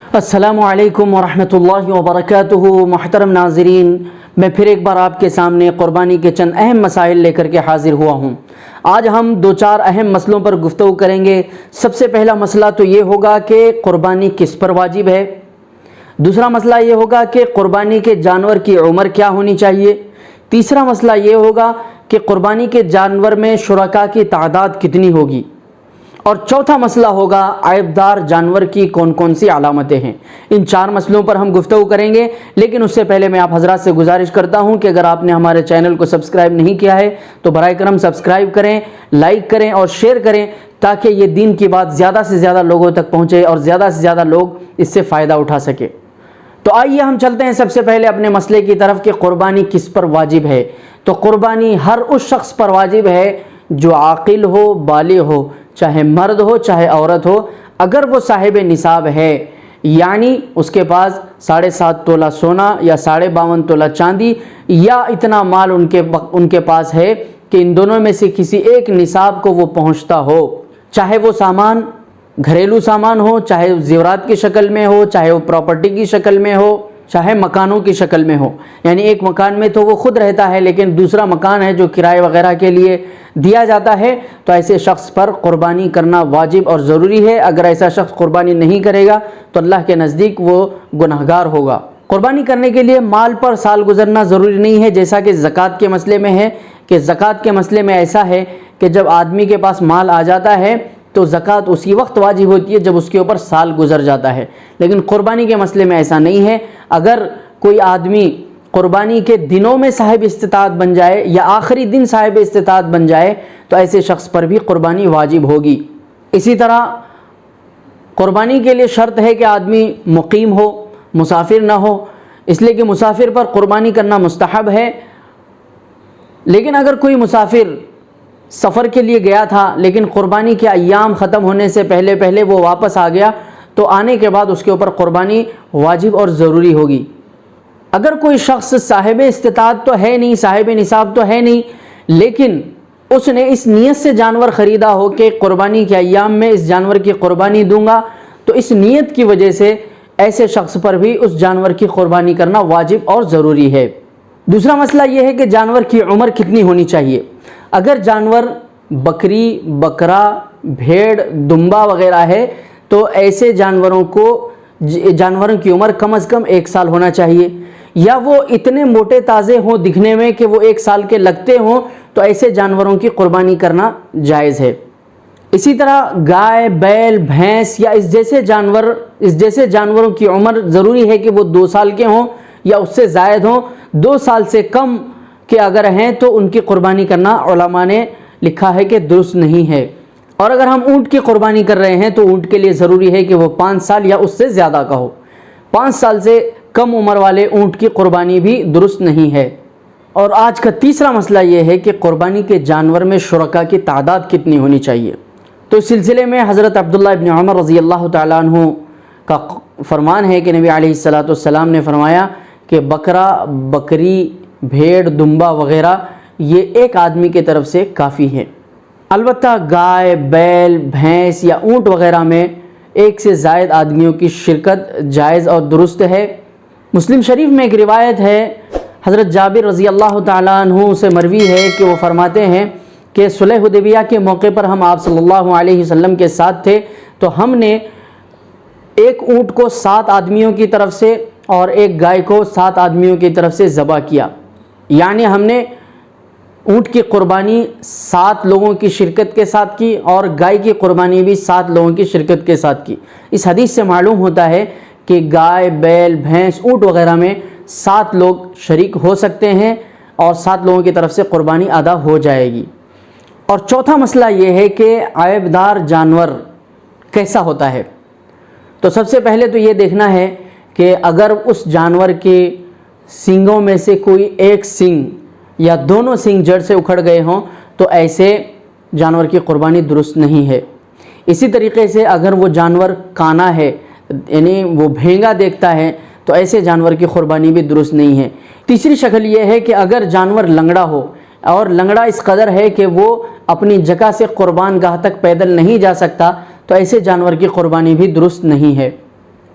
السلام علیکم ورحمۃ اللہ وبرکاتہ۔ محترم ناظرین، میں پھر ایک بار آپ کے سامنے قربانی کے چند اہم مسائل لے کر کے حاضر ہوا ہوں۔ آج ہم دو چار اہم مسئلوں پر گفتگو کریں گے۔ سب سے پہلا مسئلہ تو یہ ہوگا کہ قربانی کس پر واجب ہے۔ دوسرا مسئلہ یہ ہوگا کہ قربانی کے جانور کی عمر کیا ہونی چاہیے۔ تیسرا مسئلہ یہ ہوگا کہ قربانی کے جانور میں شرکاء کی تعداد کتنی ہوگی۔ اور چوتھا مسئلہ ہوگا عیبدار جانور کی کون کون سی علامتیں ہیں۔ ان چار مسئلوں پر ہم گفتگو کریں گے، لیکن اس سے پہلے میں آپ حضرات سے گزارش کرتا ہوں کہ اگر آپ نے ہمارے چینل کو سبسکرائب نہیں کیا ہے تو برائے کرم سبسکرائب کریں، لائک کریں اور شیئر کریں، تاکہ یہ دین کی بات زیادہ سے زیادہ لوگوں تک پہنچے اور زیادہ سے زیادہ لوگ اس سے فائدہ اٹھا سکے۔ تو آئیے ہم چلتے ہیں سب سے پہلے اپنے مسئلے کی طرف کہ قربانی کس پر واجب ہے۔ تو قربانی ہر اس شخص پر واجب ہے جو عاقل ہو، بالغ ہو، چاہے مرد ہو چاہے عورت ہو، اگر وہ صاحب نصاب ہے، یعنی اس کے پاس 7.5 تولہ سونا یا 52.5 تولہ چاندی یا اتنا مال ان کے پاس ہے کہ ان دونوں میں سے کسی ایک نصاب کو وہ پہنچتا ہو، چاہے وہ سامان گھریلو سامان ہو، چاہے زیورات کی شکل میں ہو، چاہے وہ پراپرٹی کی شکل میں ہو، چاہے مکانوں کی شکل میں ہو، یعنی ایک مکان میں تو وہ خود رہتا ہے لیکن دوسرا مکان ہے جو کرائے وغیرہ کے لیے دیا جاتا ہے، تو ایسے شخص پر قربانی کرنا واجب اور ضروری ہے۔ اگر ایسا شخص قربانی نہیں کرے گا تو اللہ کے نزدیک وہ گنہگار ہوگا۔ قربانی کرنے کے لیے مال پر سال گزرنا ضروری نہیں ہے، جیسا کہ زکوٰۃ کے مسئلے میں ہے کہ زکوٰۃ کے مسئلے میں ایسا ہے کہ جب آدمی کے پاس مال آ جاتا ہے تو زکوٰۃ اسی وقت واجب ہوتی ہے جب اس کے اوپر سال گزر جاتا ہے، لیکن قربانی کے مسئلے میں ایسا نہیں ہے۔ اگر کوئی آدمی قربانی کے دنوں میں صاحب استطاعت بن جائے یا آخری دن صاحب استطاعت بن جائے تو ایسے شخص پر بھی قربانی واجب ہوگی۔ اسی طرح قربانی کے لیے شرط ہے کہ آدمی مقیم ہو، مسافر نہ ہو، اس لیے کہ مسافر پر قربانی کرنا مستحب ہے۔ لیکن اگر کوئی مسافر سفر کے لیے گیا تھا لیکن قربانی کے ایام ختم ہونے سے پہلے وہ واپس آ گیا تو آنے کے بعد اس کے اوپر قربانی واجب اور ضروری ہوگی۔ اگر کوئی شخص صاحب استطاعت تو ہے نہیں، صاحب نصاب تو ہے نہیں، لیکن اس نے اس نیت سے جانور خریدا ہو کہ قربانی کے ایام میں اس جانور کی قربانی دوں گا، تو اس نیت کی وجہ سے ایسے شخص پر بھی اس جانور کی قربانی کرنا واجب اور ضروری ہے۔ دوسرا مسئلہ یہ ہے کہ جانور کی عمر کتنی ہونی چاہیے۔ اگر جانور بکری، بکرا، بھیڑ، دمبا وغیرہ ہے تو ایسے جانوروں کی عمر کم از کم 1 سال ہونا چاہیے، یا وہ اتنے موٹے تازے ہوں دکھنے میں کہ وہ 1 سال کے لگتے ہوں تو ایسے جانوروں کی قربانی کرنا جائز ہے۔ اسی طرح گائے، بیل، بھینس یا اس جیسے جانوروں کی عمر ضروری ہے کہ وہ 2 سال کے ہوں یا اس سے زائد ہوں۔ 2 سال سے کم کے اگر ہیں تو ان کی قربانی کرنا علماء نے لکھا ہے کہ درست نہیں ہے۔ اور اگر ہم اونٹ کی قربانی کر رہے ہیں تو اونٹ کے لیے ضروری ہے کہ وہ 5 سال یا اس سے زیادہ کا ہو۔ 5 سال سے کم عمر والے اونٹ کی قربانی بھی درست نہیں ہے۔ اور آج کا تیسرا مسئلہ یہ ہے کہ قربانی کے جانور میں شرکاء کی تعداد کتنی ہونی چاہیے۔ تو اس سلسلے میں حضرت عبداللہ ابن عمر رضی اللہ تعالیٰ عنہ کا فرمان ہے کہ نبی علیہ السلام نے فرمایا کہ بکرا، بکری، بھیڑ، دمبا وغیرہ یہ ایک آدمی کی طرف سے کافی ہے۔ البتہ گائے، بیل، بھینس یا اونٹ وغیرہ میں 1 سے زائد آدمیوں کی شرکت جائز اور درست ہے۔ مسلم شریف میں ایک روایت ہے، حضرت جابر رضی اللہ تعالیٰ عنہ سے مروی ہے کہ وہ فرماتے ہیں کہ صلح حدیبیہ کے موقع پر ہم آپ صلی اللہ علیہ وسلم کے ساتھ تھے تو ہم نے ایک اونٹ کو 7 آدمیوں کی طرف سے اور ایک گائے کو 7 آدمیوں کی طرف سے ذبح کیا، یعنی ہم نے اونٹ کی قربانی 7 لوگوں کی شرکت کے ساتھ کی اور گائے کی قربانی بھی 7 لوگوں کی شرکت کے ساتھ کی۔ اس حدیث سے معلوم ہوتا ہے کہ گائے، بیل، بھینس، اونٹ وغیرہ میں 7 لوگ شریک ہو سکتے ہیں اور 7 لوگوں کی طرف سے قربانی ادا ہو جائے گی۔ اور چوتھا مسئلہ یہ ہے کہ عیبدار جانور کیسا ہوتا ہے۔ تو سب سے پہلے تو یہ دیکھنا ہے کہ اگر اس جانور کے سینگوں میں سے کوئی ایک سینگ یا دونوں سینگ جڑ سے اکھڑ گئے ہوں تو ایسے جانور کی قربانی درست نہیں ہے۔ اسی طریقے سے اگر وہ جانور کانا ہے، یعنی وہ بھینگا دیکھتا ہے، تو ایسے جانور کی قربانی بھی درست نہیں ہے۔ تیسری شکل یہ ہے کہ اگر جانور لنگڑا ہو اور لنگڑا اس قدر ہے کہ وہ اپنی جگہ سے قربان گاہ تک پیدل نہیں جا سکتا تو ایسے جانور کی قربانی بھی درست نہیں ہے۔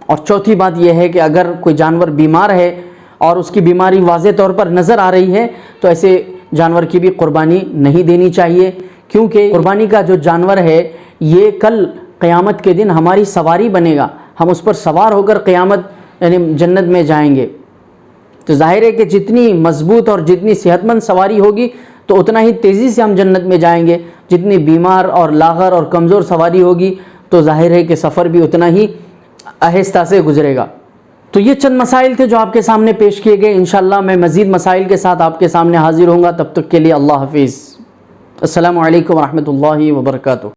اور چوتھی بات یہ ہے کہ اگر کوئی جانور بیمار ہے اور اس کی بیماری واضح طور پر نظر آ رہی ہے تو ایسے جانور کی بھی قربانی نہیں دینی چاہیے، کیونکہ قربانی کا جو جانور ہے یہ کل قیامت کے دن ہماری سواری بنے گا، ہم اس پر سوار ہو کر قیامت یعنی جنت میں جائیں گے۔ تو ظاہر ہے کہ جتنی مضبوط اور جتنی صحت مند سواری ہوگی تو اتنا ہی تیزی سے ہم جنت میں جائیں گے، جتنی بیمار اور لاغر اور کمزور سواری ہوگی تو ظاہر ہے کہ سفر بھی اتنا ہی آہستہ سے گزرے گا۔ تو یہ چند مسائل تھے جو آپ کے سامنے پیش کیے گئے، انشاءاللہ میں مزید مسائل کے ساتھ آپ کے سامنے حاضر ہوں گا، تب تک کے لیے اللہ حافظ۔ السلام علیکم ورحمۃ اللہ وبرکاتہ۔